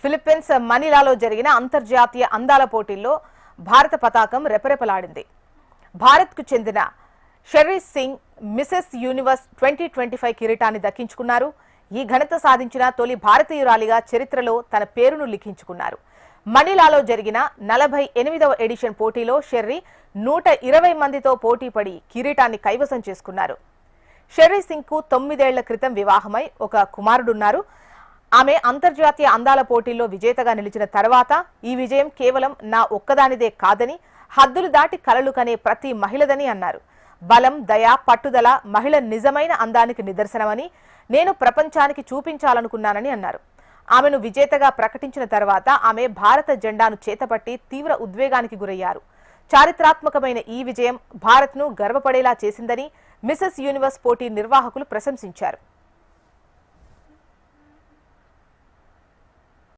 Philippines మనీలాలో జరిగిన అంతర్జాతీయ అందాల పోటీల్లో భారత పతాకం రెపరెపలాడింది. భారత్కు చెందిన షెర్రీ సింగ్ మిసెస్ యూనివర్స్ 2025 కిరీటాన్ని దక్కించుకున్నారు. ఈ ఘనత సాధించిన తొలి భారతీయురాలిగా చరిత్రలో తన పేరును లిఖించుకున్నారు. మనీలాలో జరిగిన 48వ ఎడిషన్ పోటీలో షెర్రీ 120 మందితో పోటీపడి కిరీటాన్ని కైవసం చేసుకున్నారు. షెర్రీ సింగ్ కు 9 ఏళ్ల క్రితం వివాహమై ఒక కుమారుడున్నారు. ఆమె అంతర్జాతీయ అందాల పోటీల్లో విజేతగా నిలిచిన తర్వాత ఈ విజయం కేవలం నా ఒక్కదానిదే కాదని, హద్దులు దాటి కలలు కనే ప్రతి మహిళదని అన్నారు. బలం, దయ, పట్టుదల మహిళ నిజమైన అందానికి నిదర్శనమని, నేను ప్రపంచానికి చూపించాలనుకున్నానని అన్నారు. ఆమెను విజేతగా ప్రకటించిన తర్వాత ఆమె భారత జెండాను చేతపట్టి తీవ్ర ఉద్వేగానికి గురయ్యారు. చారిత్రాత్మకమైన ఈ విజయం భారత్ను గర్వపడేలా చేసిందని మిసెస్ యూనివర్స్ పోటీ నిర్వాహకులు ప్రశంసించారు.